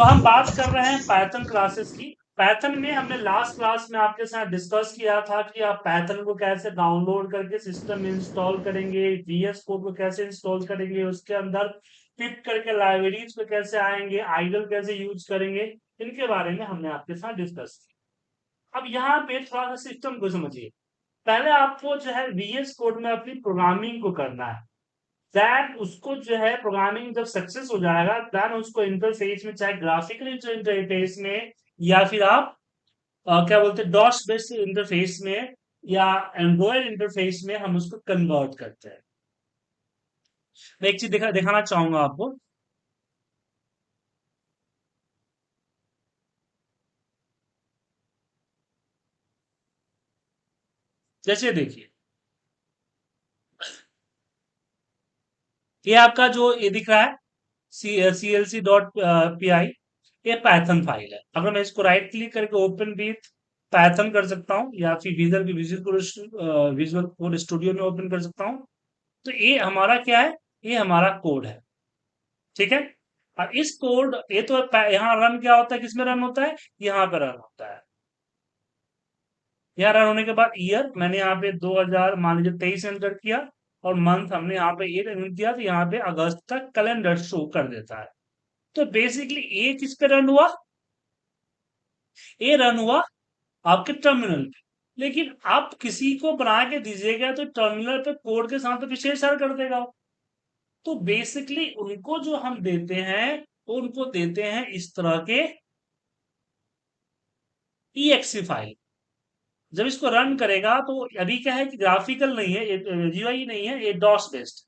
तो हम बात कर रहे हैं पाइथन क्लासेस की। पाइथन में हमने लास्ट क्लास में आपके साथ डिस्कस किया था कि आप पाइथन को कैसे डाउनलोड करके सिस्टम में इंस्टॉल करेंगे, वीएस कोड को कैसे इंस्टॉल करेंगे, उसके अंदर पिक करके लाइब्रेरीज पे कैसे आएंगे, आइडल कैसे यूज करेंगे, इनके बारे में हमने आपके साथ डिस्कस किया। अब यहाँ पे थोड़ा सा सिस्टम को समझिए। पहले आपको जो है वीएस कोड में अपनी प्रोग्रामिंग को करना है। दैट उसको जो है प्रोग्रामिंग जब सक्सेस हो जाएगा, देन उसको इंटरफेस में, चाहे ग्राफिकल इंटरफेस में या फिर आप क्या बोलते हैं डॉस बेस्ड इंटरफेस में या एंड्रॉयड इंटरफेस में, हम उसको कन्वर्ट करते हैं। मैं एक चीज दिखाना चाहूंगा आपको। जैसे देखिए, ये आपका जो ये दिख रहा है CLC.py, ये पाइथन फाइल है। अगर मैं इसको राइट क्लिक करके ओपन विथ पाइथन कर सकता हूँ या फिर विजुअल कोड स्टूडियो में ओपन कर सकता हूँ। तो ये हमारा क्या है, ये हमारा कोड है। ठीक है। और इस कोड ये तो यहाँ रन क्या होता है, किसमें रन होता है, यहाँ पे रन होता है। यहाँ रन होने के बाद ईयर मैंने यहाँ पे 2000 मान लीजिए 23 एंटर किया, और मंथ हमने यहाँ पे ये एंटर किया, तो यहाँ पे अगस्त तक कैलेंडर शो कर देता है। तो बेसिकली ये किस पे रन हुआ, ये रन हुआ आपके टर्मिनल पे। लेकिन आप किसी को बना के दीजिएगा तो टर्मिनल पे कोड के साथ तो पीछे शेयर कर देगा वो। तो बेसिकली उनको जो हम देते हैं, वो उनको देते हैं इस तरह के EXE फाइल। जब इसको रन करेगा तो अभी क्या है कि ग्राफिकल नहीं है, ये GUI नहीं है, ये डॉस बेस्ड।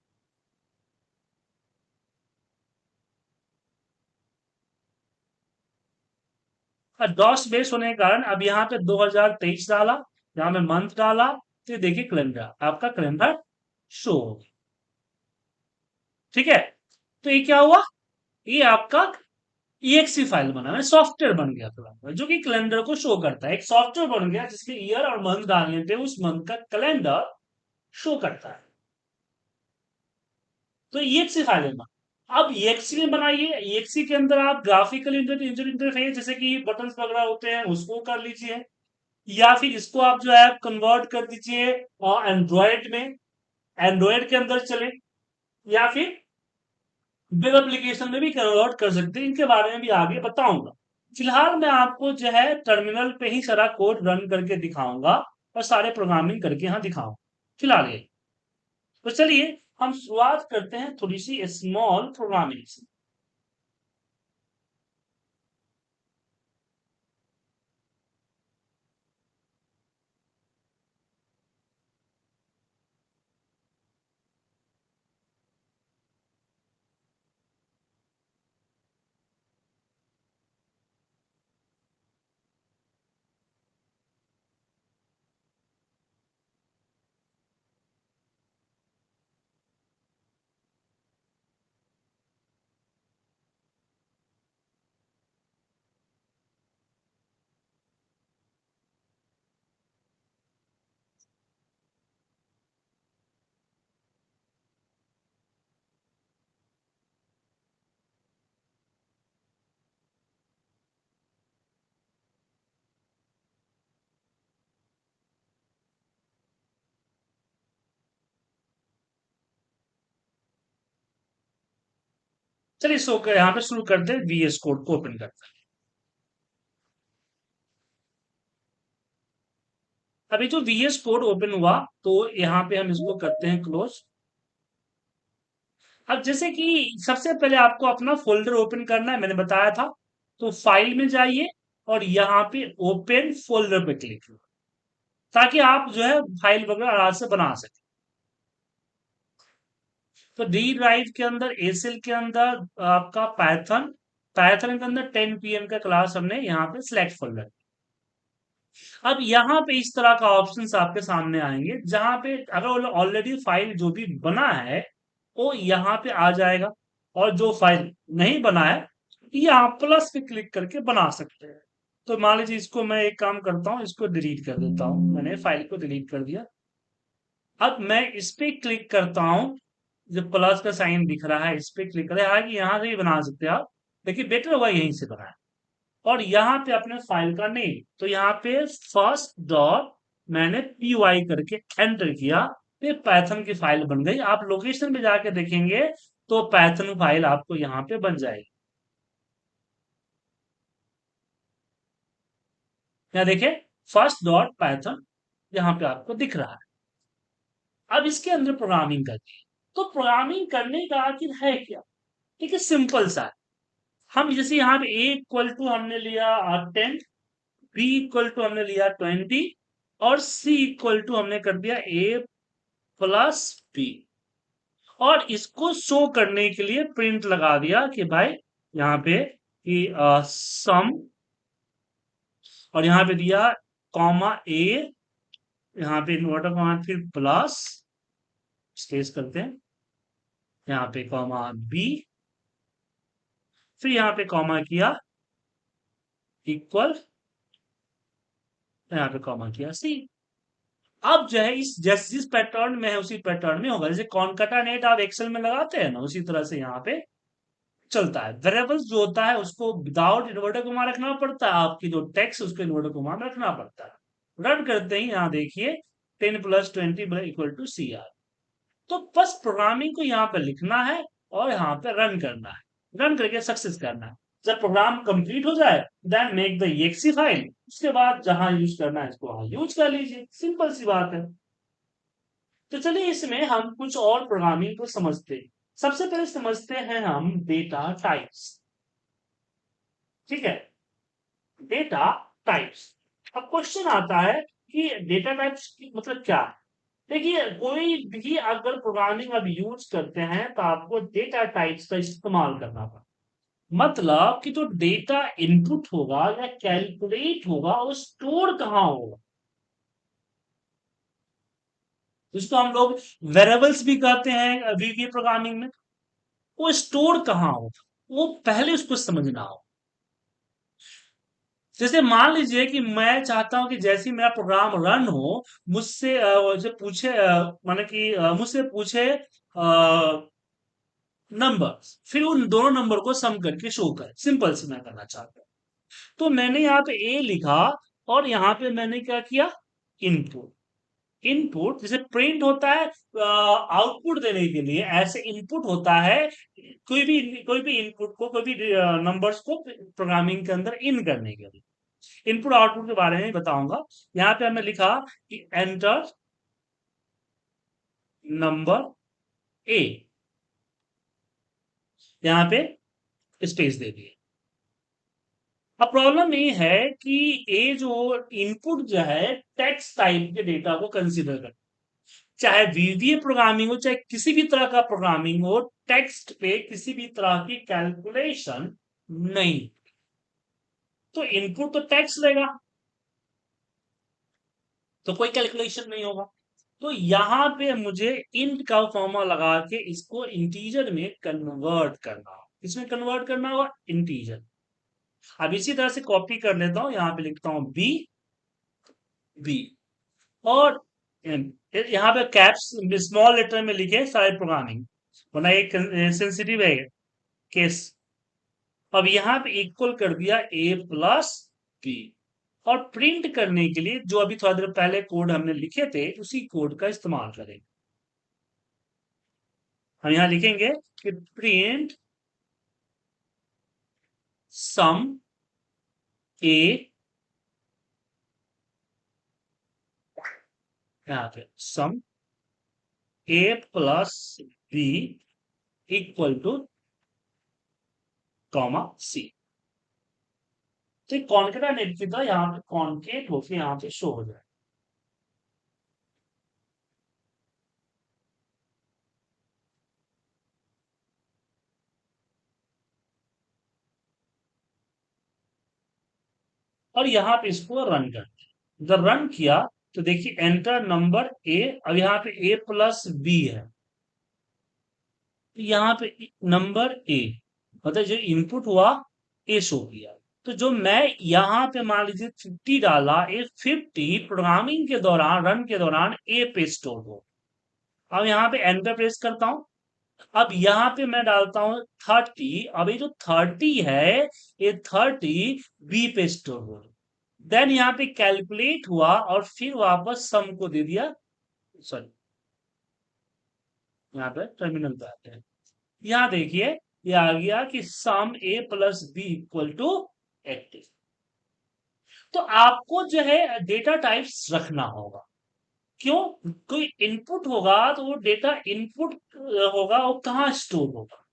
डॉस बेस्ड होने के कारण अब यहाँ पे 2023 डाला, यहाँ पे मंथ डाला, तो ये देखिए कैलेंडर, आपका कैलेंडर शो हो गया। ठीक है। तो ये क्या हुआ, ये आपका EXE फाइल बना है, सॉफ्टवेयर बन गया पूरा, जो कि कैलेंडर को शो करता है। एक सॉफ्टवेयर बन गया जिसके ईयर और मंथ डालने पे उस मंथ का कैलेंडर शो करता है। तो EXE फाइल है ना। अब EXE में बनाइए, EXE के अंदर आप ग्राफिकल इंटरफेस जैसे कि बटन्स वगैरह होते हैं उसको कर लीजिए, या फिर इसको आप जो है कन्वर्ट कर दीजिए एंड्रॉयड में, एंड्रॉयड के अंदर चले, या फिर वेब एप्लीकेशन में भी कन्वर्ट कर सकते हैं। इनके बारे में भी आगे बताऊंगा। फिलहाल मैं आपको जो है टर्मिनल पे ही सारा कोड रन करके दिखाऊंगा और सारे प्रोग्रामिंग करके यहाँ दिखाऊंगा फिलहाल ये। तो चलिए हम शुरुआत करते हैं थोड़ी सी स्मॉल प्रोग्रामिंग से। चलिए सो यहाँ पे शुरू करते हैं, VS कोड को ओपन करते हैं। अभी जो VS कोड ओपन हुआ, तो यहाँ पे हम इसको करते हैं क्लोज। अब जैसे कि सबसे पहले आपको अपना फोल्डर ओपन करना है, मैंने बताया था। तो फाइल में जाइए और यहाँ पे ओपन फोल्डर पे क्लिक करो, ताकि आप जो है फाइल वगैरह आराम से बना सके। तो डी ड्राइव के अंदर, एसएल के अंदर आपका पाइथन, पाइथन के अंदर 10 PM का क्लास हमने यहाँ पे सिलेक्ट फोल्डर। अब यहाँ पे इस तरह का ऑप्शंस आपके सामने आएंगे, जहां पे अगर ऑलरेडी फाइल जो भी बना है वो यहाँ पे आ जाएगा, और जो फाइल नहीं बना है यहाँ प्लस पे क्लिक करके बना सकते हैं। तो मान लीजिए इसको मैं एक काम करता हूँ, इसको डिलीट कर देता हूँ, मैंने फाइल को डिलीट कर दिया। अब मैं इस पे क्लिक करता हूँ, जो प्लस का साइन दिख रहा है इस पे क्लिक करें, हालांकि यहाँ से भी बना सकते हैं आप। देखिए बेटर हुआ यहीं से बनाया। और यहाँ पे अपने फाइल का नेम, तो यहाँ पे फर्स्ट डॉट मैंने पी वाई करके एंटर किया, तो पाइथन की फाइल बन गई। आप लोकेशन पे जाके देखेंगे तो पाइथन फाइल आपको यहाँ पे बन जाएगी। यहाँ देखिए फर्स्ट डॉट पाइथन यहाँ पे आपको दिख रहा है। अब इसके अंदर प्रोग्रामिंग करनी है। तो प्रोग्रामिंग करने का आखिर है क्या? ठीक है, सिंपल सा है। हम जैसे यहाँ पे ए इक्वल टू हमने लिया 10, बी इक्वल टू हमने लिया 20 और सी इक्वल टू हमने कर दिया ए प्लस बी। और इसको शो करने के लिए प्रिंट लगा दिया कि भाई यहाँ पे कि सम, और यहाँ पे दिया कॉमा ए, यहाँ पे इन्वर्टर कॉमा फिर प्लस, स्पेस करते हैं, यहाँ पे कॉमा बी, फिर यहाँ पे कॉमा किया इक्वल, यहाँ पे कॉमा किया सी। अब जो है इस जिस पैटर्न में है उसी पैटर्न में होगा। जैसे कॉनकैटिनेट आप एक्सेल में लगाते हैं ना, उसी तरह से यहाँ पे चलता है। वेरिएबल्स जो होता है उसको विदाउट इन्वर्टर कॉमा रखना पड़ता है, आपकी जो टेक्स्ट उसको इन्वर्टर कॉमा में रखना पड़ता है। रन करते ही यहाँ देखिए 10 plus 20 equal to C R. तो बस प्रोग्रामिंग को यहाँ पे लिखना है और यहाँ पे रन करना है, रन करके सक्सेस करना है। जब प्रोग्राम कंप्लीट हो जाए then make the exe file, उसके बाद जहां यूज करना है इसको वहां यूज कर लीजिए, सिंपल सी बात है। तो चलिए इसमें हम कुछ और प्रोग्रामिंग को समझते हैं। सबसे पहले समझते हैं हम डेटा टाइप्स। ठीक है, डेटा टाइप्स। अब क्वेश्चन आता है कि डेटा टाइप्स मतलब क्या है। देखिए कोई भी अगर प्रोग्रामिंग अब यूज करते हैं तो आपको डेटा टाइप्स का इस्तेमाल करना पड़ता, मतलब कि जो डेटा इनपुट होगा या कैलकुलेट होगा वो स्टोर कहाँ होगा। जिसको हम लोग वेरिएबल्स भी कहते हैं वीबी प्रोग्रामिंग में, वो स्टोर कहाँ होगा वो पहले उसको समझना हो। जैसे मान लीजिए कि मैं चाहता हूं कि जैसे ही मेरा प्रोग्राम रन हो मुझसे जो पूछे माने कि मुझसे पूछे नंबर, फिर उन दोनों नंबर को सम करके शो करे, सिंपल से मैं करना चाहता हूँ। तो मैंने यहाँ पे ए लिखा और यहाँ पे मैंने क्या किया, इनपुट। इनपुट जैसे प्रिंट होता है आउटपुट देने के लिए, ऐसे इनपुट होता है कोई भी इनपुट को, कोई भी नंबर्स को प्रोग्रामिंग के अंदर इन करने के लिए। इनपुट आउटपुट के बारे में बताऊंगा। यहाँ पे हमने लिखा कि एंटर नंबर ए, यहाँ पे स्पेस दे दिए। अब प्रॉब्लम ये है कि ये जो इनपुट जो है टेक्स्ट टाइप के डेटा को कंसीडर कर, चाहे वीवीए प्रोग्रामिंग हो चाहे किसी भी तरह का प्रोग्रामिंग हो, टेक्स्ट पे किसी भी तरह की कैलकुलेशन नहीं। तो इनपुट तो टेक्स्ट लेगा तो कोई कैलकुलेशन नहीं होगा। तो यहां पे मुझे इंट का फॉर्मा लगा के इसको इंटीजर में कन्वर्ट करना होगा। इसमें कन्वर्ट करना होगा इंटीजर। अब इसी तरह से कॉपी कर लेता हूं, यहां पे लिखता हूं बी बी, और यहाँ पे कैप्स स्मॉल लेटर में लिखे सारे प्रोग्रामिंग, वरना एक सेंसिटिव है केस। अब यहाँ पे इक्वल कर दिया ए प्लस बी, और प्रिंट करने के लिए जो अभी थोड़ा देर पहले कोड हमने लिखे थे उसी कोड का इस्तेमाल करेंगे। हम यहाँ लिखेंगे कि प्रिंट सम ए, यहाँ पे sum A plus B equal to comma C. तो कॉन्केटेनेट की तरह यहाँ पे कॉन्केट होके यहाँ पे शो हो जाए। और यहाँ पे इसको रन करते हैं। जब रन किया तो देखिए एंटर नंबर ए, अब यहाँ पे ए प्लस बी है, तो यहाँ पे नंबर ए, मतलब जो इनपुट हुआ ए शो किया। तो जो मैं यहाँ पे मान लीजिए 50 डाला, ए 50 प्रोग्रामिंग के दौरान रन के दौरान ए पे स्टोर हो। अब यहाँ पे एंटर प्रेस करता हूँ, अब यहाँ पे मैं डालता हूं 30। अब ये जो 30 है, ये 30 बी पे स्टोर हो, देन यहाँ पे कैलकुलेट हुआ और फिर वापस सम को दे दिया। सॉरी, यहाँ पे टर्मिनल पे आते हैं। यहाँ देखिए, ये आ गया कि सम A plus B equal to 80। तो आपको जो है डेटा टाइप्स रखना होगा। क्यों? कोई इनपुट होगा तो वो डेटा इनपुट होगा, और कहाँ स्टोर होगा।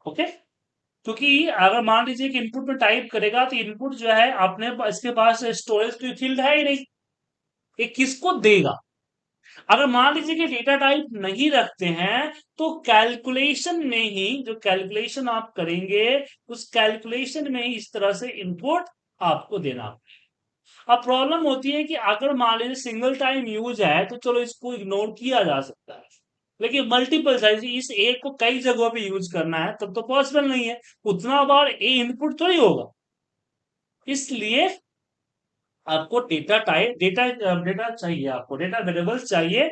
ओके, क्योंकि अगर मान लीजिए कि इनपुट में टाइप करेगा तो इनपुट जो है अपने इसके पास स्टोरेज की फील्ड है ही नहीं, ये किसको देगा। अगर मान लीजिए कि डेटा टाइप नहीं रखते हैं तो कैलकुलेशन में ही, जो कैलकुलेशन आप करेंगे उस कैलकुलेशन में ही इस तरह से इनपुट आपको देना। अब प्रॉब्लम होती है कि अगर मान लीजिए सिंगल टाइम यूज है तो चलो इसको इग्नोर किया जा सकता है, लेकिन मल्टीपल साइज इस ए को कई जगहों पे यूज करना है तब तो पॉसिबल नहीं है, उतना बार ए इनपुट थोड़ी होगा। इसलिए आपको डेटा टाइप, डेटा डेटा चाहिए, आपको डेटा वेरिएबल्स चाहिए,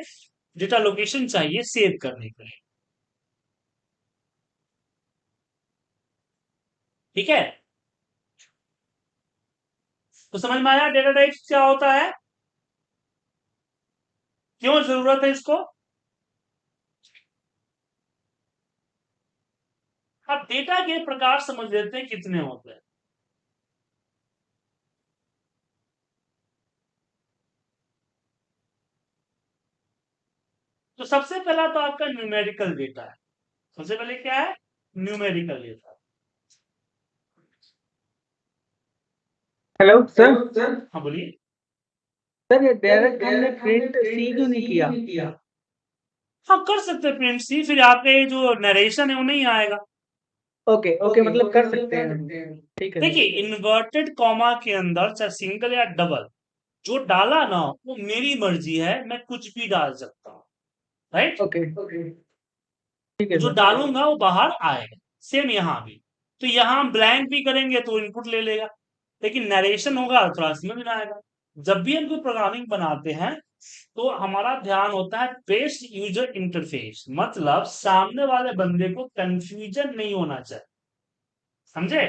डेटा लोकेशन चाहिए सेव करने के लिए। ठीक है, तो समझ में आया डेटा टाइप क्या होता है, क्यों जरूरत है इसको। अब डेटा के प्रकार समझ लेते हैं कितने होते हैं। तो सबसे पहला तो आपका न्यूमेरिकल डेटा है। सबसे पहले क्या है? Numerical data. Hello sir. हाँ बोलिए। सर ये डायरेक्ट हमने प्रिंट सी क्यों नहीं किया? हाँ कर सकते हैं प्रिंट सी, फिर आपका ये जो नरेशन है वो नहीं आएगा। ओके ओके, मतलब कर सकते हैं हम। ठीक है देखिए, सर। इन्वर्टेड कॉमा के अंदर चाहे सिंगल या डबल, जो डाला ना वो मेरी मर्जी है, मैं कुछ भी डाल सकता हूँ। राइट, ओके ठीक है जो सर। डालूंगा वो बाहर आएगा। सेम यहाँ भी, तो यहाँ हम ब्लैंक भी करेंगे तो इनपुट ले लेगा, लेकिन नरेशन होगा तो थोड़ा समझ में आएगा। जब भी हम कोई प्रोग्रामिंग बनाते हैं तो हमारा ध्यान होता है बेस्ट यूजर इंटरफेस, मतलब सामने वाले बंदे को कंफ्यूजन नहीं होना चाहिए। समझे?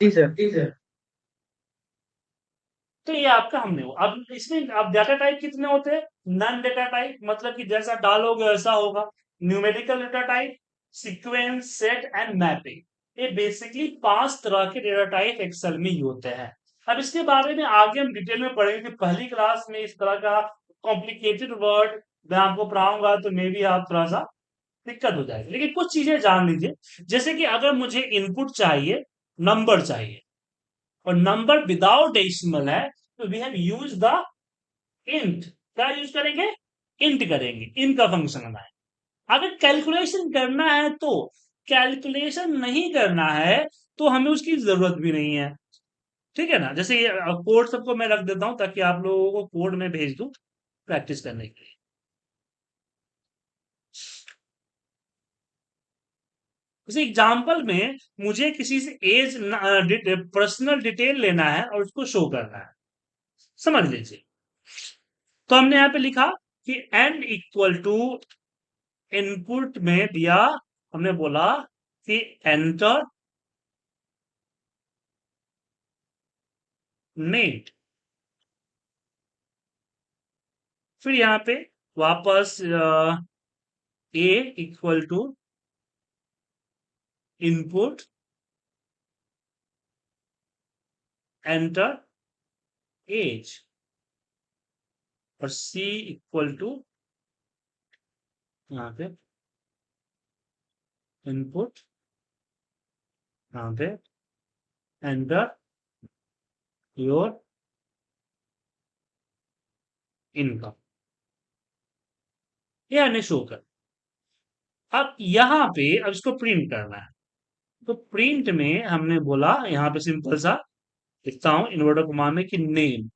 जी सर। तो ये आपका हमने वो, अब इसमें अब डाटा टाइप कितने होते हैं? नन डेटा टाइप, मतलब कि जैसा डालोगे वैसा होगा। Numerical data type, sequence, set and mapping, ये बेसिकली 5 तरह के डेटा टाइप एक्सेल में ही होते हैं। अब इसके बारे में आगे हम डिटेल में पढ़ेंगे कि पहली क्लास में इस तरह का कॉम्प्लिकेटेड वर्ड मैं आपको पढ़ाऊंगा तो मे भी आप थोड़ा सा दिक्कत हो जाएगी, लेकिन कुछ चीजें जान लीजिए। जैसे कि अगर मुझे इनपुट चाहिए, नंबर चाहिए, और नंबर विदाउट डेसिमल है, तो we have use the int. क्या यूज करेंगे? इंट करेंगे, इन का फंक्शन हमारा। अगर कैलकुलेशन करना है तो, कैलकुलेशन नहीं करना है तो हमें उसकी जरूरत भी नहीं है। ठीक है ना, जैसे ये कोड सबको मैं रख देता हूं ताकि आप लोगों को कोड में भेज दूं प्रैक्टिस करने के लिए। जैसे एग्जाम्पल में मुझे किसी से एज, पर्सनल डिटेल लेना है और उसको शो करना है, समझ लीजिए। तो हमने यहां पे लिखा कि एन इक्वल टू, इनपुट में दिया, हमने बोला कि एंटर नेट, फिर यहां पे वापस A equal to input enter as, और सी इक्वल टू यहां पे इनपुट, यहां पे एंटर योर इनकम, ये हमने शो कर। अब यहां पे अब इसको प्रिंट करना है, तो प्रिंट में हमने बोला यहां पे सिंपल सा लिखता हूं इन्वर्टर कॉमा में कि नेम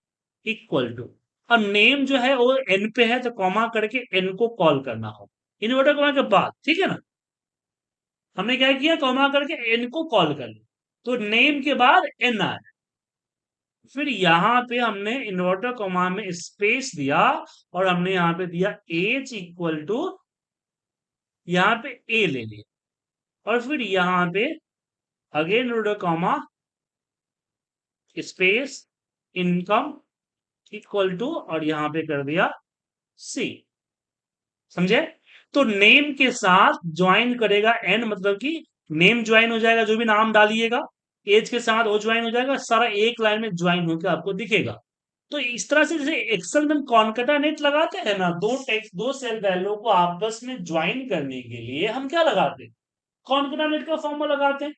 इक्वल टू, अब नेम जो है वो एन पे है तो कॉमा करके एन को कॉल करना हो इन्वर्टर कॉमा के बाद। ठीक है ना, हमने क्या किया, कॉमा करके एन को कॉल कर लिया, तो नेम के बाद एन आया। फिर यहाँ पे हमने इन्वर्टर कॉमा में स्पेस दिया और हमने यहाँ पे दिया एज इक्वल टू, यहाँ पे ए ले लिया और फिर यहाँ पे again inverted comma space income equal to और यहाँ पे कर दिया सी। समझे? तो नेम के साथ ज्वाइन करेगा एन, मतलब कि नेम ज्वाइन हो जाएगा, जो भी नाम डालिएगा, एज के साथ वो ज्वाइन हो जाएगा, सारा एक लाइन में ज्वाइन होकर आपको दिखेगा। तो इस तरह से जैसे एक्सेल में कॉन्केटेनेट लगाते हैं ना, दो टेक्स्ट दो सेल वैल्यू को आपस में ज्वाइन करने के लिए हम क्या लगाते हैं? कॉन्केटेनेट का फॉर्मूला लगाते हैं।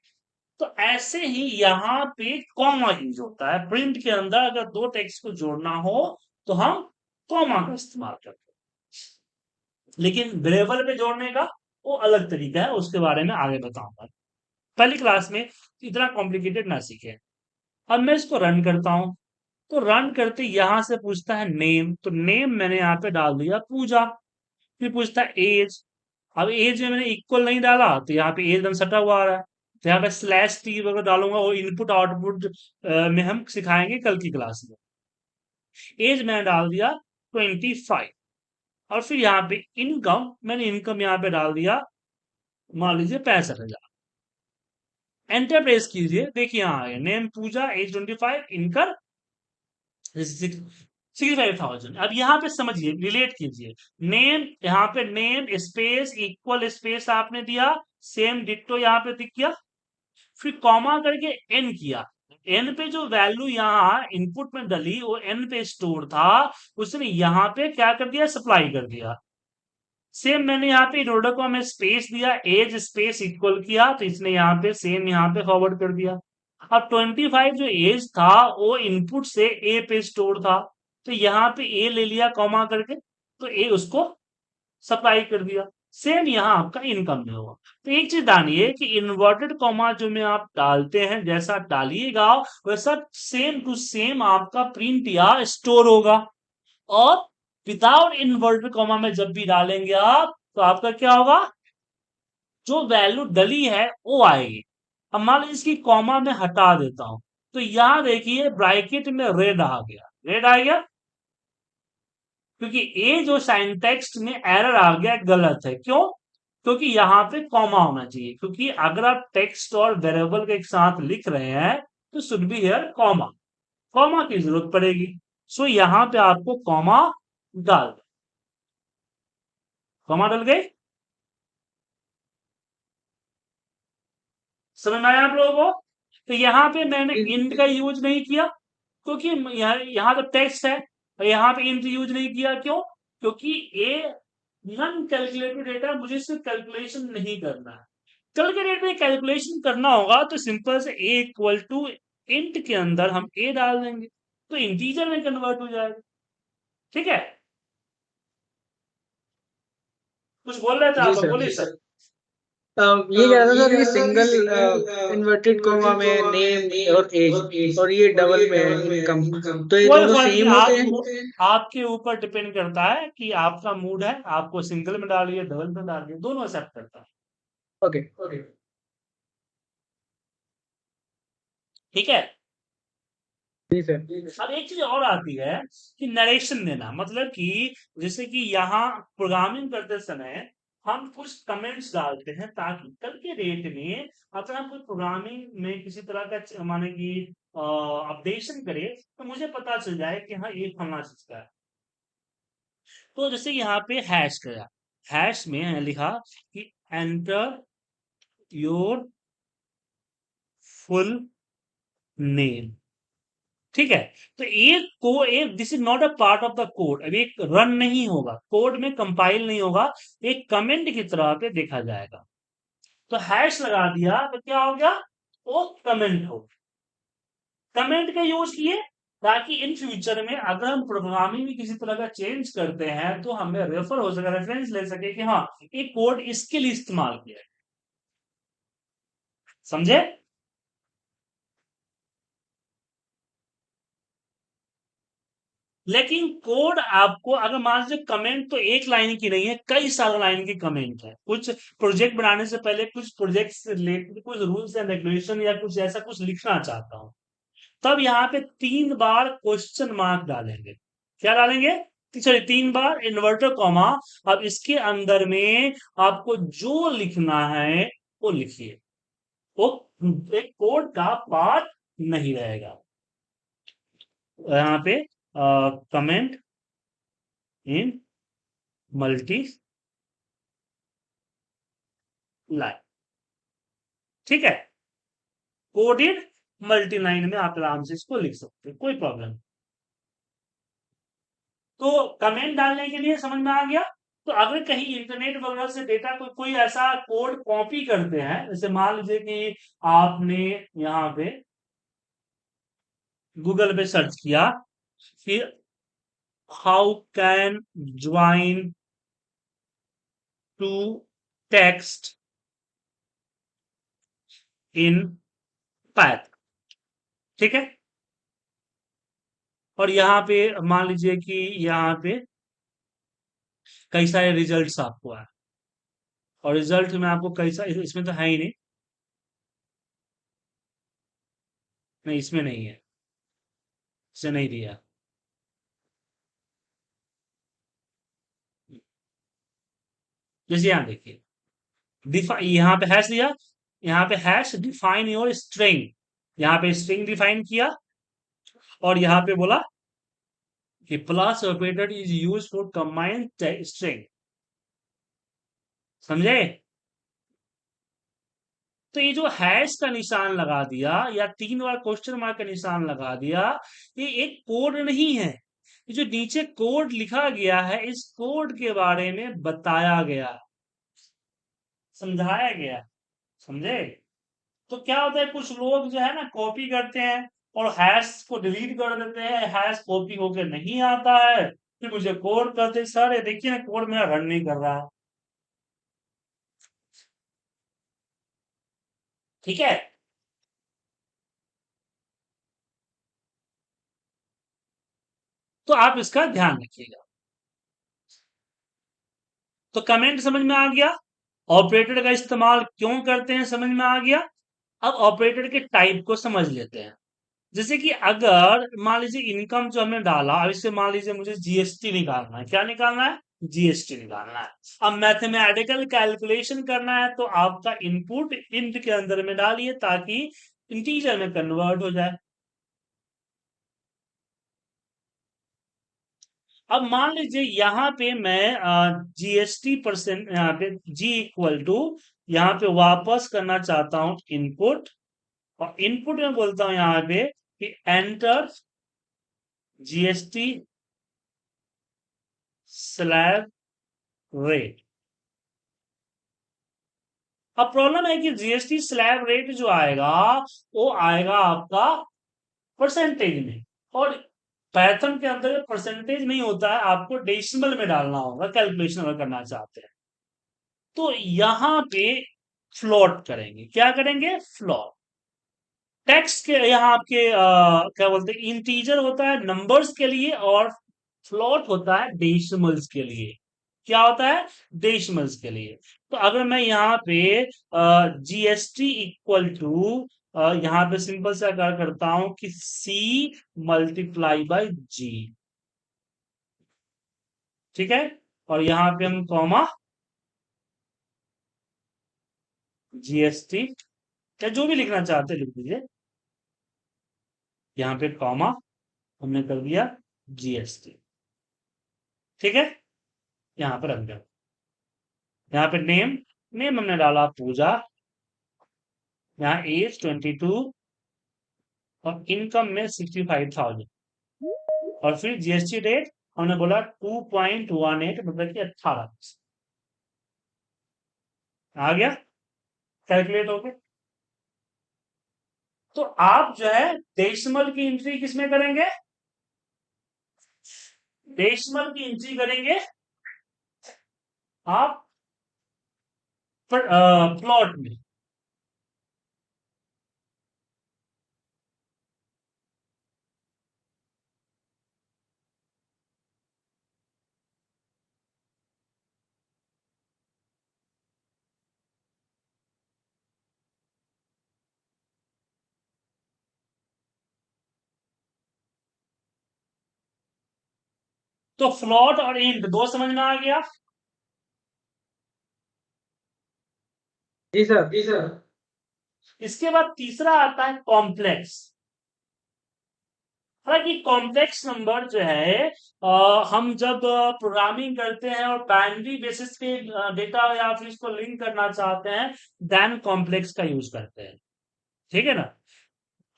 तो ऐसे ही यहाँ पे कॉमा यूज होता है प्रिंट के अंदर, अगर दो टेक्स्ट को जोड़ना हो तो हम कॉमा का इस्तेमाल करते हैं। लेकिन वेरिएबल पे जोड़ने का वो अलग तरीका है, उसके बारे में आगे बताऊंगा। पहली क्लास में इतना कॉम्प्लिकेटेड ना सीखे। अब मैं इसको रन करता हूं, तो रन करते यहां से पूछता है नेम, तो नेम मैंने यहाँ पे डाल दिया पूजा। फिर पूछता है एज, अब एज में मैंने इक्वल नहीं डाला तो यहाँ पे एज एकदम सटा हुआ आ रहा है, तो यहाँ पे स्लैश टी वगैरह डालूंगा, वो इनपुट आउटपुट में हम सिखाएंगे कल की क्लास में। एज मैंने डाल दिया 25 और फिर यहाँ पे इनकम, मैंने इनकम यहाँ पे डाल दिया मान लीजिए 65,000। एंटर प्रेस कीजिए, देखिए यहाँ आ गया नेम पूजा, एज 25, इनकम 65,000। अब यहाँ पे समझिए, रिलेट कीजिए, नेम यहाँ पे नेम स्पेस इक्वल स्पेस आपने दिया, सेम डिट्टो यहाँ पे दिख गया, फिर कॉमा करके एन किया। एन पे जो वैल्यू यहाँ इनपुट में डली वो एन पे स्टोर था, उसने यहाँ पे क्या कर दिया, सप्लाई कर दिया। सेम मैंने यहाँ पे इनऑर्डर को हमें स्पेस दिया, एज स्पेस इक्वल किया, तो इसने यहाँ पे सेम यहाँ पे फॉरवर्ड कर दिया। अब 25 जो एज था वो इनपुट से ए पे स्टोर था, तो यहाँ पे ए ले लिया कॉमा करके, तो ए उसको सप्लाई कर दिया। सेम यहाँ आपका इनकम में होगा। तो एक चीज जानिए कि इन्वर्टेड कॉमा जो में आप डालते हैं, जैसा डालिएगा वैसा सेम टू सेम आपका प्रिंट या स्टोर होगा। और विदाउट इन्वर्टेड कॉमा में जब भी डालेंगे आप, तो आपका क्या होगा, जो वैल्यू डली है वो आएगी। अब मान लीजिए इसकी कॉमा में हटा देता हूं, तो यहां देखिए ब्रैकेट में रेड आ गया, रेड आ गया क्योंकि ये जो साइंटेक्स्ट में एरर आ गया गलत है। क्यों? क्योंकि यहाँ पे कॉमा होना चाहिए, क्योंकि अगर आप टेक्स्ट और वेरिएबल के एक साथ लिख रहे हैं तो should be here comma, comma की जरूरत पड़ेगी। सो यहाँ पे आपको कॉमा डाल दो, कॉमा डल गए। समझ में आया आप लोगों को? तो यहाँ पे मैंने इंट का यूज नहीं किया क्योंकि यहाँ तो टेक्स्ट है, और यहाँ पे इंट यूज नहीं किया। क्यों? क्योंकि ए नन कैलकुलेटेड डेटा, मुझे सिर्फ कैलकुलेशन नहीं करना है। कल के डेट में कैलकुलेशन करना होगा तो सिंपल से ए इक्वल टू इंट के अंदर हम ए डाल देंगे, तो इंटीजर में कन्वर्ट हो जाएगा। ठीक है? कुछ बोल रहे थे जी आप, सर। बोलिए सर। ये कह रहा था सर कि सिंगल इन्वर्टेड कॉमा में नेम और एज, और ये डबल में है इनकम, तो ये कोई दोनों फर्क नहीं, सेम होते हैं? आपके ऊपर डिपेंड करता है कि आपका मूड है, आपको सिंगल में डालिए डबल में डालिए, दोनों एक्सेप्ट करता है। ओके। ठीक है? जी सर। अब एक चीज और आती है कि नरेशन देना, मतलब कि जैसे कि यहाँ प्रोग्रामिंग करते समय हम कुछ कमेंट्स डालते हैं ताकि कल के डेट में अगर हम कोई प्रोग्रामिंग में किसी तरह का माने कि अपडेशन करें तो मुझे पता चल जाए कि हाँ ये फलना चीज का है। तो जैसे यहाँ पे हैश करा, हैश में है लिखा कि एंटर योर फुल नेम। ठीक है? तो एक this is not a part of the code, अब एक रन नहीं होगा, कोड में कंपाइल नहीं होगा, एक कमेंट की तरह पे देखा जाएगा। तो हैश लगा दिया तो क्या हो गया, वो कमेंट हो, कमेंट का यूज किए ताकि इन फ्यूचर में अगर हम प्रोग्रामिंग में किसी तरह का चेंज करते हैं तो हमें रेफर हो सके, रेफरेंस ले सके कि हाँ ये कोड इसके लिए इस्तेमाल किया है। समझे? लेकिन कोड आपको अगर मान लीजिए कमेंट तो एक लाइन की नहीं है, कई सारे लाइन की कमेंट है। कुछ प्रोजेक्ट बनाने से पहले कुछ प्रोजेक्ट से रिलेटेड कुछ रूल्स एंड रेगुलेशन या कुछ ऐसा कुछ लिखना चाहता हूँ, तब यहाँ पे 3 बार क्वेश्चन मार्क डालेंगे। क्या डालेंगे? सॉरी, 3 बार इन्वर्टर कॉमा। अब इसके अंदर में आपको जो लिखना है वो लिखिए, वो एक कोड का पार्ट नहीं रहेगा। यहाँ पे कमेंट इन मल्टी लाइन, ठीक है। कोडेड मल्टी लाइन में आप आराम से इसको लिख सकते हैं, कोई प्रॉब्लम। तो कमेंट डालने के लिए समझ में आ गया। तो अगर कहीं इंटरनेट वगैरह से डेटा कोई ऐसा कोड कॉपी करते हैं, जैसे मान लीजिए कि आपने यहाँ पे गूगल पे सर्च किया, फिर how can join two text in Python, ठीक है। और यहाँ पे मान लीजिए कि यहाँ पे कई सारे रिजल्ट्स आपको आए, और रिजल्ट में आपको कई सारे, इसमें तो है ही नहीं, नहीं इसमें नहीं है, इसे नहीं दिया। जैसे यहाँ देखिए, यहाँ पे हैश दिया, यहाँ पे हैश डिफाइन योर स्ट्रिंग, यहाँ पे स्ट्रिंग डिफाइन किया, और यहाँ पे बोला कि plus operator is use for combine string, समझे। तो ये जो हैश का निशान लगा दिया या 3 बार क्वेश्चन मार्क का निशान लगा दिया, ये एक कोड नहीं है। ये जो नीचे कोड लिखा गया है, इस कोड के बारे में बताया गया, समझाया गया, समझे। तो क्या होता है, कुछ लोग जो है ना कॉपी करते हैं और हैश को डिलीट कर देते हैं, हैश कॉपी होकर नहीं आता है, फिर मुझे कोड करते, सर ये देखिए ना कोड मेरा रन नहीं कर रहा है, ठीक है। तो आप इसका ध्यान रखिएगा। तो कमेंट समझ में आ गया, ऑपरेटर का इस्तेमाल क्यों करते हैं समझ में आ गया। अब ऑपरेटर के टाइप को समझ लेते हैं। जैसे कि अगर मान लीजिए इनकम जो हमने डाला, अब इससे मान लीजिए मुझे जीएसटी निकालना है, क्या निकालना है, जीएसटी निकालना है। अब मैथमेटिकल कैलकुलेशन करना है, तो आपका इनपुट इंट के अंदर में डालिए ताकि इंटीजर में कन्वर्ट हो जाए। अब मान लीजिए यहाँ पे मैं जीएसटी परसेंट, यहाँ पे जी इक्वल टू, यहाँ पे वापस करना चाहता हूं इनपुट, और इनपुट में बोलता हूं यहाँ पे कि एंटर जीएसटी स्लैब रेट। अब प्रॉब्लम है कि जीएसटी स्लैब रेट जो आएगा, वो आएगा आपका परसेंटेज में, और पैथन के अंदर परसेंटेज नहीं होता है, आपको डेसिमल में डालना होगा कैलकुलेशन अगर करना चाहते हैं। तो यहां पे फ्लॉट करेंगे, क्या करेंगे, फ्लॉट। टेक्स्ट के यहाँ आपके क्या बोलते हैं, इंटीजर होता है नंबर्स के लिए, और फ्लॉट होता है डेसिमल्स के लिए। क्या होता है, डेसिमल्स के लिए। तो अगर मैं यहाँ पे जीएसटी इक्वल टू, यहाँ पे सिंपल सा क्या करता हूं कि सी मल्टीप्लाई बाय जी, ठीक है। और यहाँ पे हम कॉमा जीएसटी, या जो भी लिखना चाहते हैं लिख दीजिए, यहाँ पे कॉमा हमने कर दिया जीएसटी, ठीक है। यहाँ पर रख दिया। यहाँ पे नेम, नेम हमने डाला पूजा, यहाँ एज 22, और इनकम में 65,000, और फिर जीएसटी रेट हमने बोला 2.18, मतलब कि 18। आ गया, कैलकुलेट हो गया। तो आप जो है डेसिमल की एंट्री किसमें करेंगे, डेसिमल की एंट्री करेंगे आप प्लॉट में। तो फ्लोट और इंट दो समझ में आ गया। जी सर। इसके बाद तीसरा आता है कॉम्प्लेक्स। हालांकि कॉम्प्लेक्स नंबर जो है हम जब प्रोग्रामिंग करते हैं और बाइनरी बेसिस पे डेटा या फिर इसको लिंक करना चाहते हैं, देन कॉम्प्लेक्स का यूज करते हैं। ठीक है ना।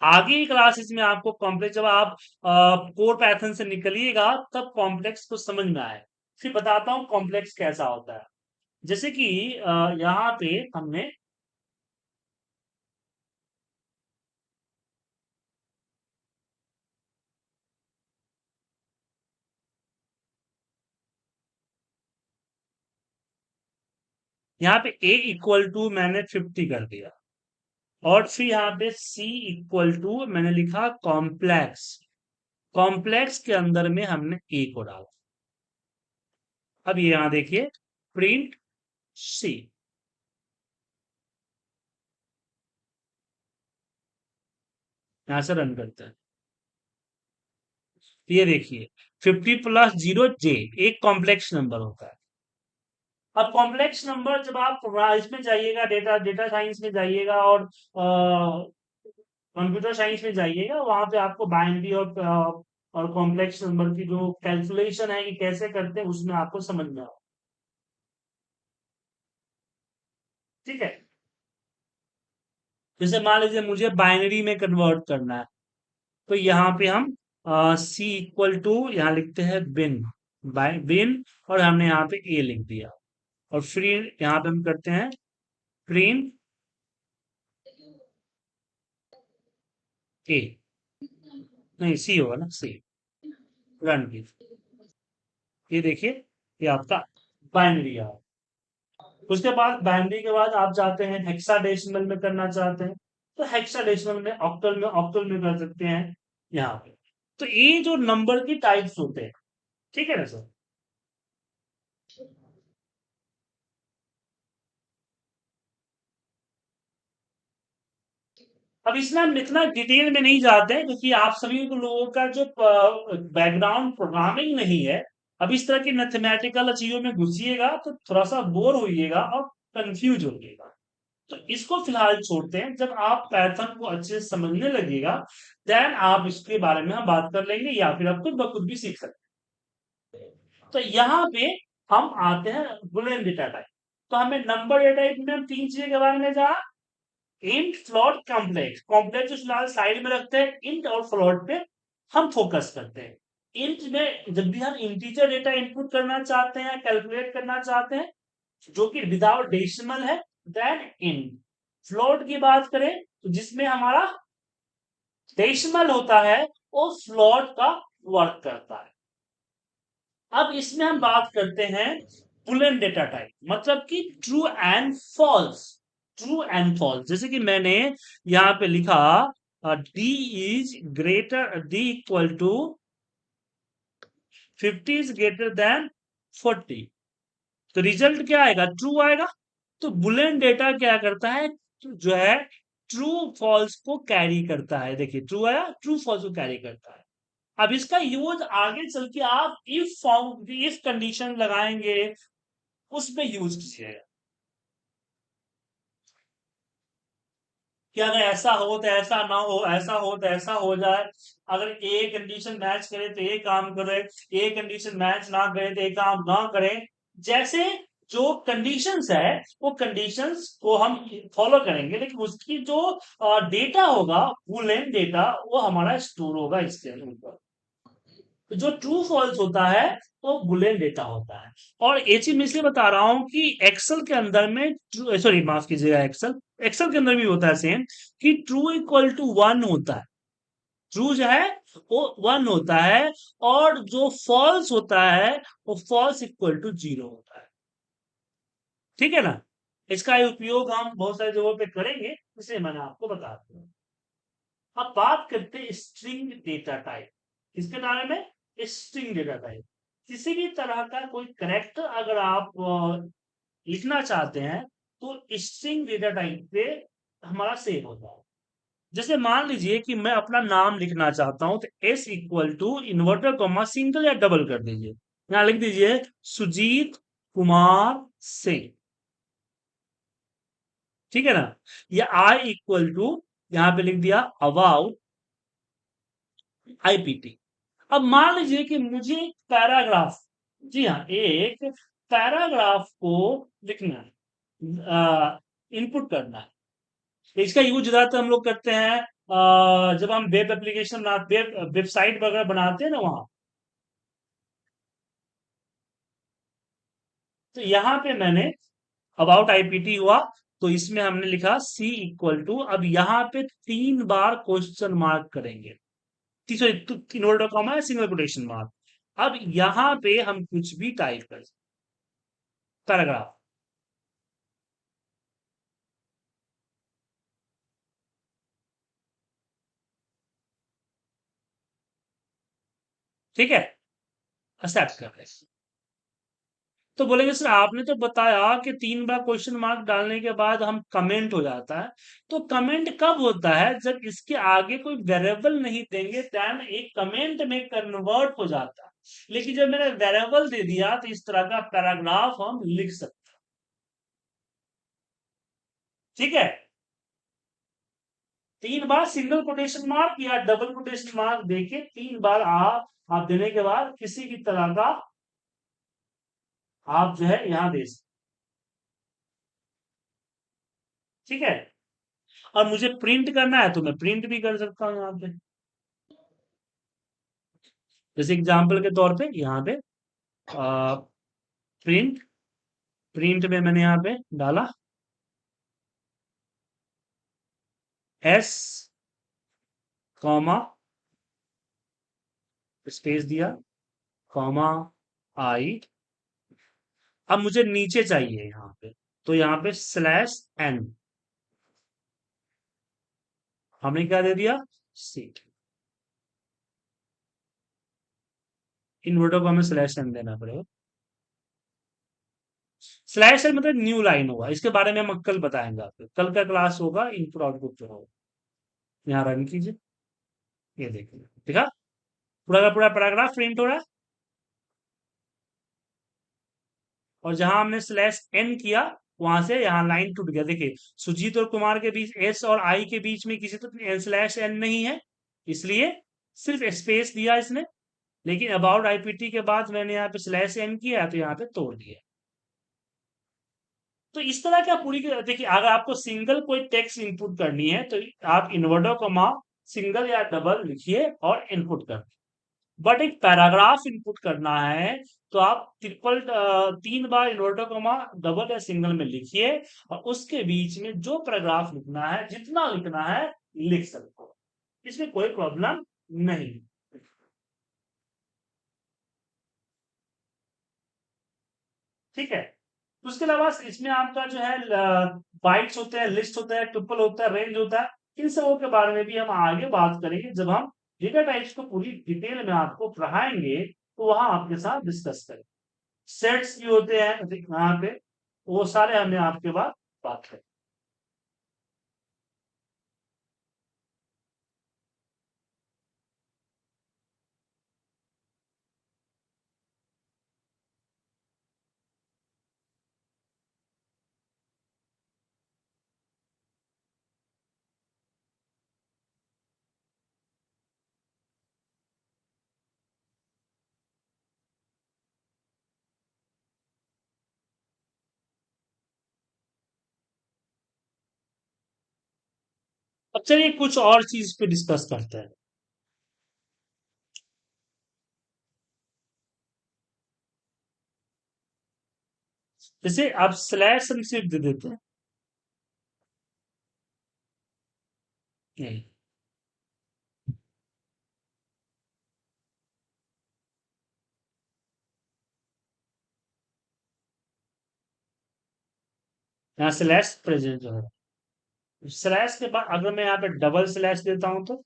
आगे की क्लासेस में आपको कॉम्प्लेक्स, जब आप कोर पैथर्न से निकलिएगा तब कॉम्प्लेक्स को समझ में आए। फिर बताता हूँ कॉम्प्लेक्स कैसा होता है। जैसे कि यहाँ पे हमने यहाँ पे a इक्वल टू मैंने 50 कर दिया, और फिर यहाँ पे c इक्वल टू मैंने लिखा कॉम्प्लेक्स। कॉम्प्लेक्स के अंदर में हमने a को डाला। अब ये यहाँ देखिए, प्रिंट c। यहां से रन करते हैं। ये देखिए 50 प्लस 0 j, एक कॉम्प्लेक्स नंबर होता है। अब कॉम्प्लेक्स नंबर जब आप इसमें जाइएगा, डेटा डेटा साइंस में जाइएगा और कंप्यूटर साइंस में जाइएगा, वहां पे आपको बाइनरी और कॉम्प्लेक्स नंबर की जो कैलकुलेशन है कि कैसे करते हैं उसमें आपको समझ में आओ। ठीक है। जैसे मान लीजिए मुझे बाइनरी में कन्वर्ट करना है, तो यहाँ पे हम सी इक्वल टू यहाँ लिखते हैं बिन, बाय बिन, और हमने यहाँ पे ए लिख दिया। और फिर यहाँ पे हम करते हैं प्रिंट ए, नहीं सी होगा ना, सी। रन की, ये देखिए, ये आपका बाइनरी आ। उसके बाद बाइनरी के बाद आप जाते हैं हेक्साडेसिमल में करना चाहते हैं, तो हेक्साडेसिमल में ऑक्टल में कर सकते हैं यहाँ पे। तो ये जो नंबर की टाइप्स होते हैं, ठीक है ना सर। अब इसमें हम इतना डिटेल में नहीं जाते हैं क्योंकि आप सभी को लोगों का जो बैकग्राउंड प्रोग्रामिंग नहीं है। अब इस तरह की मैथमेटिकल चीजों में घुसिएगा तो थोड़ा सा बोर होइएगा और कंफ्यूज होइएगा। तो इसको फिलहाल छोड़ते हैं, जब आप पैटर्न को अच्छे से समझने लगेगा देन आप इसके बारे में हम बात कर लेंगे, या फिर आप खुद ब खुद भी सीख सकते हैं। तो यहाँ पे हम आते हैं बुलियन डेटा टाइप। तो हमें नंबर डेटा टाइप में हम तीन चीजें के बारे में जाना। Int, float, complex. कॉम्प्लेक्स तो फिलहाल साइड में रखते हैं, इंट और फ्लोट पे हम फोकस करते हैं। इंट में जब भी हम इंटीजर डेटा इनपुट करना चाहते हैं, कैलकुलेट करना चाहते हैं, जो कि विदाउट डेसिमल है, देन इंट। फ्लोट की बात करें तो जिसमें हमारा डेसिमल होता है, वो फ्लोट का वर्क करता है। अब इसमें हम बात करते हैं बुलियन डेटा टाइप, मतलब कि true and false. True and false, जैसे कि मैंने यहां पे लिखा D is greater, D equal to 50 is greater than 40, तो रिजल्ट क्या आएगा, ट्रू आएगा। तो बुलियन डेटा क्या करता है, जो है ट्रू फॉल्स को कैरी करता है। देखिए ट्रू आया, ट्रू फॉल्स को कैरी करता है। अब इसका यूज आगे चल के आप इफ फॉर्म, इफ कंडीशन लगाएंगे उसमें यूज कीजिएगा कि अगर ऐसा हो तो ऐसा ना हो, ऐसा हो तो ऐसा हो जाए। अगर ए कंडीशन मैच करे तो ये काम करे, ए कंडीशन मैच ना करे तो ये काम ना करे। जैसे जो कंडीशंस है वो कंडीशंस को हम फॉलो करेंगे, लेकिन उसकी जो डेटा होगा, बूलियन डेटा, वो हमारा स्टोर होगा इसके ऊपर। तो जो ट्रू फॉल्स होता है वो बुलियन डेटा होता है। और ये चीज मैं इसलिए बता रहा हूं कि एक्सेल के अंदर में, सॉरी माफ कीजिएगा, एक्सेल एक्सेल के अंदर भी होता है सेम, कि ट्रू इक्वल टू वन होता है। ट्रू जो है वो वन होता है, और जो फॉल्स होता है वो फॉल्स इक्वल टू जीरो होता है। ठीक है ना। इसका उपयोग हम बहुत सारी जगहों पे करेंगे, इसलिए मैंने आपको बता दिया। अब बात करते हैं स्ट्रिंग डेटा टाइप। किसके बारे में, स्ट्रिंग डेटा टाइप। किसी भी तरह का कोई करेक्टर अगर आप लिखना चाहते हैं तो स्ट्रिंग डेटा टाइप पे हमारा सेव होता है। जैसे मान लीजिए कि मैं अपना नाम लिखना चाहता हूं, तो S equal to inverted comma single या डबल कर दीजिए। यहाँ लिख दीजिए सुजीत कुमार सिंह, ठीक है ना। या आई इक्वल टू, यहाँ पे लिख दिया अबाउट आईपीटी। अब मान लीजिए कि मुझे एक पैराग्राफ, जी हाँ, एक पैराग्राफ को लिखना है, इनपुट करना है। इसका यूज ज्यादातर हम लोग करते हैं जब हम वेब एप्लीकेशन बनाते, वेबसाइट वगैरह बनाते हैं ना, वहां। तो यहाँ पे मैंने अबाउट आईपीटी हुआ, तो इसमें हमने लिखा सी इक्वल टू, अब यहाँ पे 3 बार क्वेश्चन मार्क करेंगे, तीसरे तीन वर्ड कॉमा है, सिंगल कोटेशन मार्क। अब यहाँ पे हम कुछ भी टाइप कर, पैराग्राफ, ठीक है, एक्सेप्ट कर रहे हैं। तो बोलेंगे सर आपने तो बताया कि 3 बार क्वेश्चन मार्क डालने के बाद हम कमेंट हो जाता है। तो कमेंट कब होता है? जब इसके आगे कोई वेरिएबल नहीं देंगे, देन एक कमेंट में कन्वर्ट हो जाता है। लेकिन जब मैंने वेरिएबल दे दिया तो इस तरह का पैराग्राफ हम लिख सकते हैं, ठीक है। 3 बार सिंगल कोटेशन मार्क या डबल कोटेशन मार्क देके 3 बार आप देने के बाद किसी भी तरह का आप जो है यहां दे सकते, ठीक है। और मुझे प्रिंट करना है तो मैं प्रिंट भी कर सकता हूँ यहाँ पे, जैसे एग्जांपल के तौर पे यहाँ पे प्रिंट, प्रिंट में मैंने यहाँ पे डाला एस कॉमा स्पेस दिया कॉमा आई। अब मुझे नीचे चाहिए यहाँ पे, तो यहाँ पे स्लैश एन, हमने क्या दे दिया सी। इन वर्डों को हमें स्लैश एन देना पड़ेगा। स्लैश एन मतलब न्यू लाइन होगा, इसके बारे में हम कल बताएंगे आपको, कल का क्लास होगा इनपुट आउटपुट जो होगा। यहाँ रन कीजिए, ये देखिए, ठीक है, पूरा का पूरा पैराग्राफ प्रिंट हो रहा है। और जहां हमने स्लैश एन किया, वहां से यहाँ लाइन टूट गया, देखिए सुजीत और कुमार के बीच एस और आई के बीच में किसी तो स्लैश एन नहीं है, इसलिए सिर्फ स्पेस दिया इसने। लेकिन अबाउट आईपीटी के बाद मैंने यहाँ पे स्लैश एन किया तो यहाँ पे तोड़ दिया। तो इस तरह का पूरी देखिए, अगर आपको सिंगल कोई टेक्स्ट इनपुट करनी है तो आप इन्वर्टर कॉमा सिंगल या डबल लिखिए और इनपुट कर। बट एक पैराग्राफ इनपुट करना है तो आप 3 बार इन्वर्टर कॉमा डबल या सिंगल में लिखिए, और उसके बीच में जो पैराग्राफ लिखना है, जितना लिखना है, लिख सकते हो, इसमें कोई प्रॉब्लम नहीं, ठीक है। उसके अलावा इसमें आपका जो है बाइट्स होते हैं, लिस्ट होता है, ट्रिपल होता है, रेंज होता है, इन सबों के बारे में भी हम आगे बात करेंगे जब हम डेटा टाइप्स को पूरी डिटेल में आपको पढ़ाएंगे, तो वहां आपके साथ डिस्कस करेंगे। सेट्स भी होते हैं यहाँ पे, वो सारे हमने आपके बाद बात करें। अब चलिए कुछ और चीज पे डिस्कस करते हैं। जैसे आप स्लैश हम सिर्फ दे देते हैं, नहीं, यहाँ स्लैश प्रेजेंट जो है, स्लैश के बाद अगर मैं यहाँ पे डबल स्लैश देता हूं तो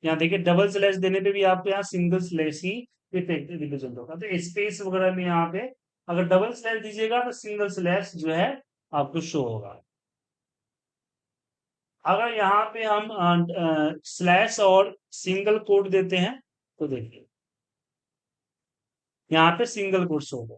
यहाँ देखिए डबल स्लैश देने पे भी आपको यहाँ सिंगल स्लैश ही रिप्रेजेंट होगा। तो स्पेस वगैरह में यहाँ पे अगर डबल स्लैश दीजिएगा तो सिंगल स्लैश जो है आपको शो होगा। अगर यहाँ पे हम स्लैश और सिंगल कोट देते हैं तो देखिए यहाँ पे सिंगल कोट्स होगा।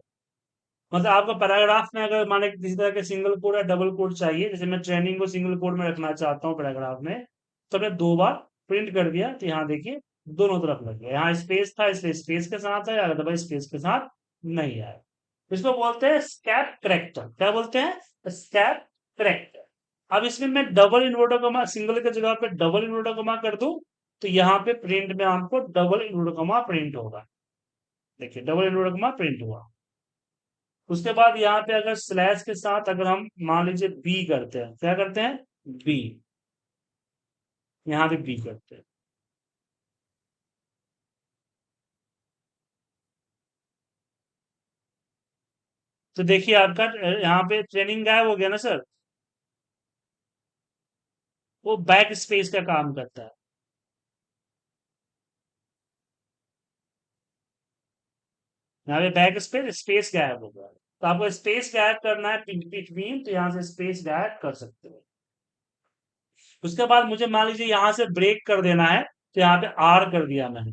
मतलब आपको पैराग्राफ में अगर माने किसी तरह के सिंगल कोट या डबल कोट चाहिए, जैसे मैं ट्रेनिंग को सिंगल कोट में रखना चाहता हूँ पैराग्राफ में, तो मैं 2 बार प्रिंट कर दिया, तो यहाँ देखिए दोनों तरफ लग गया। यहाँ स्पेस था इसलिए स्पेस के साथ आया, अदरवाइज स्पेस के साथ नहीं आया। इसको बोलते हैं स्कैप करेक्टर। क्या बोलते हैं? स्कैप करेक्टर। अब इसमें मैं डबल इन्वर्टर कॉमा, सिंगल की जगह पे डबल इन्वर्टर कॉमा कर दूं, तो यहाँ पे प्रिंट में आपको डबल इन्वर्टर कॉमा प्रिंट होगा। देखिए डबल इन्वर्टर कॉमा प्रिंट हुआ। उसके बाद यहाँ पे अगर स्लैश के साथ अगर हम मान लीजिए बी करते हैं, क्या करते हैं? बी। यहाँ पे बी करते हैं, तो देखिए आपका यहाँ पे ट्रेनिंग गायब हो गया ना सर। वो बैक स्पेस का काम करता है। यहाँ पे बैक स्पेस, स्पेस गायब हो गया, तो आपको स्पेस गायब करना है बिटवीन, तो यहाँ से स्पेस गायब कर सकते हो। उसके बाद मुझे मान लीजिए यहाँ से ब्रेक कर देना है, तो यहाँ पे आर कर दिया मैंने।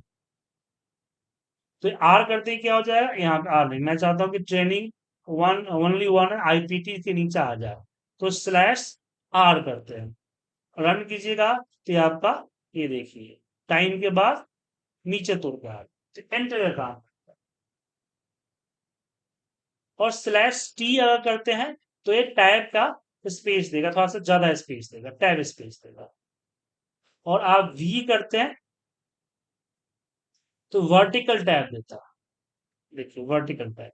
तो आर करते ही क्या हो जाएगा? यहाँ पे आर नहीं, मैं चाहता हूँ कि training one only one IPT के नीचे आ जाए, तो स्लैश आर करते हैं, रन कीजिएगा, तो ये आपका, ये देखिए टाइम के बाद नीचे तुर के आ गया। तो एंटर का काम। और स्लैश टी अगर करते हैं, तो ये टैब का स्पेस देगा, थोड़ा सा ज्यादा स्पेस देगा, टैब स्पेस देगा। और आप वी करते हैं, तो वर्टिकल टैब देता है। देखिए वर्टिकल टैब।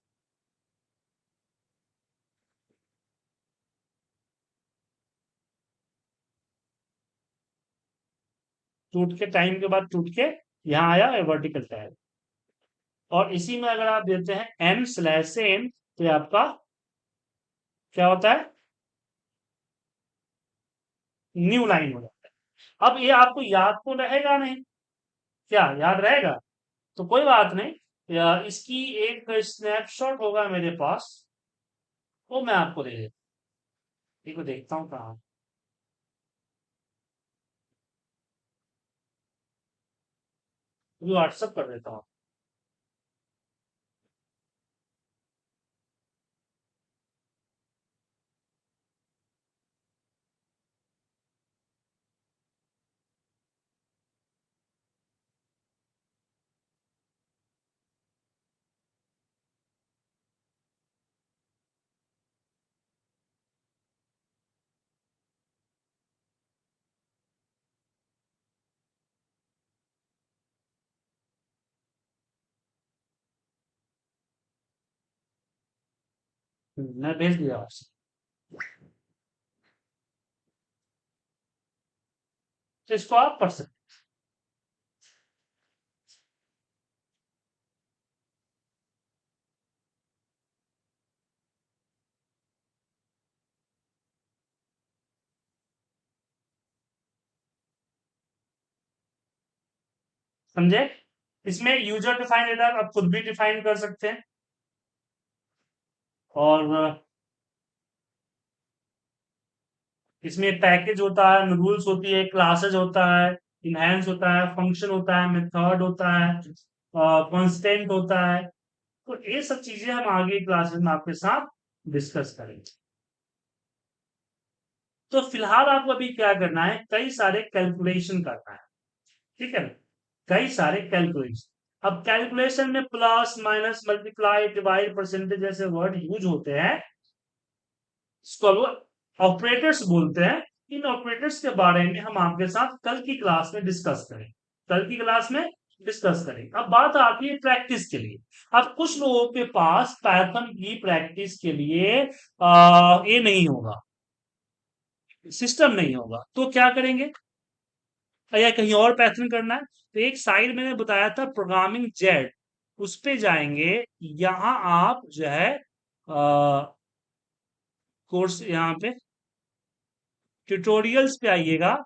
टूट के, टाइम के बाद टूट के यहाँ आया वर्टिकल टैब। और इसी में अगर आप देते हैं एम स्लैश से एम, तो ये आपका क्या होता है? न्यू लाइन हो जाता है। अब ये आपको याद तो रहेगा नहीं, क्या याद रहेगा? तो कोई बात नहीं, इसकी एक स्नैपशॉट होगा मेरे पास, वो मैं आपको दे देता हूँ। देखो देखता हूँ कहाँ। व्हाट्सअप कर देता हूँ। मैं भेज दिया आपसे, तो इसको आप पढ़ सकते हैं। समझे? इसमें यूजर डिफाइन डेटा आप खुद भी डिफाइन कर सकते हैं। और इसमें पैकेज होता है, रूल्स होती है, क्लासेस होता है, इनहेंस होता है, फंक्शन होता है, मेथड होता है, कांस्टेंट होता है। तो ये सब चीजें हम आगे क्लासेस में आपके साथ डिस्कस करेंगे। तो फिलहाल आपको अभी क्या करना है? कई सारे कैलकुलेशन करना है। ठीक है ना? कई सारे कैलकुलेशन। अब कैलकुलेशन में plus minus multiply divide percentage जैसे वर्ड यूज होते हैं, इसको ऑपरेटर्स बोलते हैं। इन ऑपरेटर्स के बारे में हम आपके साथ कल की क्लास में डिस्कस करें, कल की क्लास में डिस्कस करें। अब बात आती है प्रैक्टिस के लिए। अब कुछ लोगों के पास पाइथन की प्रैक्टिस के लिए ये नहीं होगा, सिस्टम नहीं होगा, तो क्या करेंगे? या कहीं और पैटर्न करना है, तो एक साइड मैंने बताया था प्रोग्रामिंग जेड, उस पे जाएंगे। यहाँ आप जो है कोर्स, यहाँ पे ट्यूटोरियल्स पे आइएगा,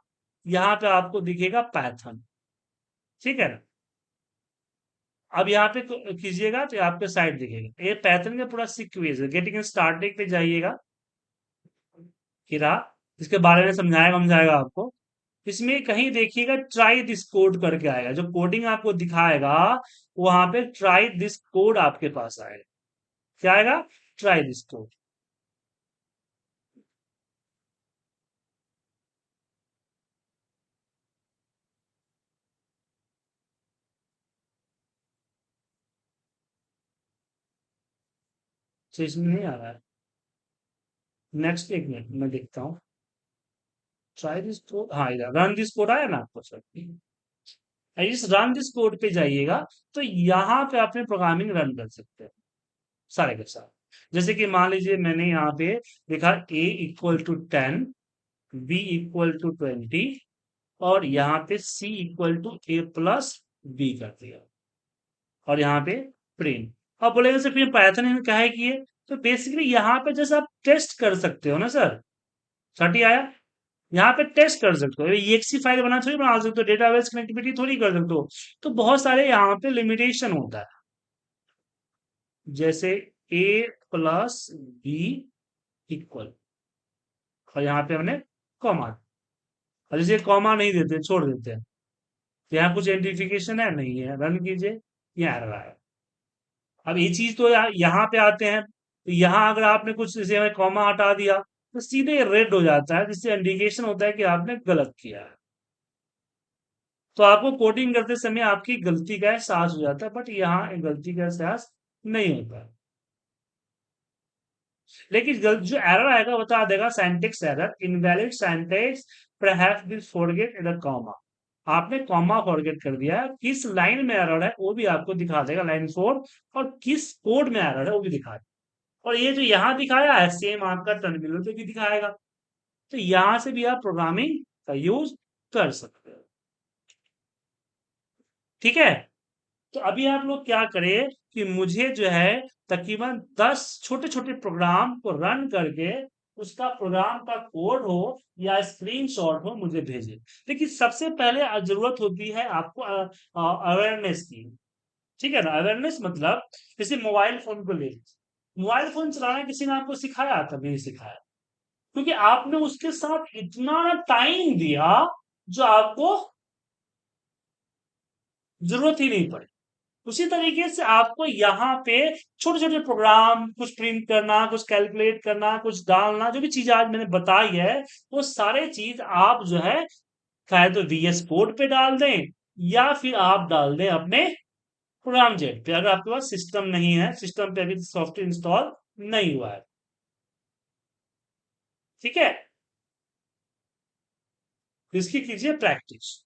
यहाँ पे आपको दिखेगा पैथन। ठीक है ना? अब यहाँ पे कीजिएगा, तो आपके साइड दिखेगा, ये पैथन का पूरा सीक्वेंस है। गेटिंग स्टार्टेड पे जाइएगा, फिर आप इसके बारे में समझाएगा आपको। इसमें कहीं देखिएगा ट्राई दिस कोड करके आएगा, जो कोडिंग आपको दिखाएगा वहां पे ट्राई दिस कोड आपके पास आएगा। क्या आएगा? Try this code. तो इसमें नहीं आ रहा है। नेक्स्ट, एक मिनट मैं देखता हूँ। ट्राई दिस कोड, हाँ इधर रन दिस कोड आया ना आपको सर? इस रन दिस कोड पे जाइएगा, तो यहाँ पे अपने प्रोग्रामिंग रन कर सकते हैं सारे के सारे। जैसे कि मान लीजिए मैंने यहाँ पे लिखा a equal to 10, b equal to 20 और यहाँ पे c equal to a plus b कर दिया और यहाँ पे प्रिंट। अब बोलेंगे सर फिर पाइथन में क्या है कि ये, तो बेसिकली यहाँ पे जैसे आप टेस्ट कर सकते हो ना सर। 30 आया, यहाँ पे टेस्ट कर सकते हो, EXE फाइल थोड़ी बना सकते हो, डेटाबेस कनेक्टिविटी थोड़ी कर सकते हो। तो बहुत सारे यहाँ पे लिमिटेशन होता है, जैसे a प्लस बी इक्वल, और यहाँ पे हमने कॉमा, और जैसे कॉमा नहीं देते छोड़ देते हैं, तो यहाँ कुछ आइडेंटिफिकेशन है नहीं है, रन कीजिए, यहाँ आ रहा है। अब ये चीज तो यहाँ पे आते हैं, तो यहाँ अगर आपने कुछ जैसे कॉमा हटा दिया तो सीधे रेड हो जाता है, जिससे इंडिकेशन होता है कि आपने गलत किया है। तो आपको कोडिंग करते समय आपकी गलती का एहसास हो जाता है, बट यहाँ गलती का एहसास नहीं होता। लेकिन जो एरर आएगा बता देगा syntax error, invalid syntax, perhaps will forget the comma. आपने कॉमा फॉरगेट कर दिया है, किस लाइन में एरर है वो भी आपको दिखा देगा, लाइन 4, और किस कोड में एरर है वो भी दिखा देगा। और ये जो यहाँ दिखाया है सेम आपका टर्मिनल पे भी दिखाएगा। तो यहां से भी आप प्रोग्रामिंग का यूज कर सकते हो। ठीक है, तो अभी आप लोग क्या करें कि मुझे जो है तकरीबन 10 छोटे छोटे प्रोग्राम को रन करके उसका प्रोग्राम का कोड हो या स्क्रीनशॉट हो मुझे भेजें। लेकिन सबसे पहले जरूरत होती है आपको अवेयरनेस की। ठीक है ना? अवेयरनेस मतलब जैसे मोबाइल फोन को ले, मोबाइल फोन चलाना किसी ने आपको सिखाया? कभी नहीं सिखाया, क्योंकि आपने उसके साथ इतना टाइम दिया जो आपको जरूरत ही नहीं पड़ी। उसी तरीके से आपको यहाँ पे छोटे छोटे प्रोग्राम, कुछ प्रिंट करना, कुछ कैलकुलेट करना, कुछ डालना, जो भी चीज आज मैंने बताई है वो सारे चीज आप जो है चाहे तो VS कोड पे डाल दें या फिर आप डाल दें अपने प्रोग्राम जेट पे, अगर आपके पास सिस्टम नहीं है, सिस्टम पे अभी सॉफ्टवेयर इंस्टॉल नहीं हुआ है। ठीक है, तो इसकी कीजिए प्रैक्टिस।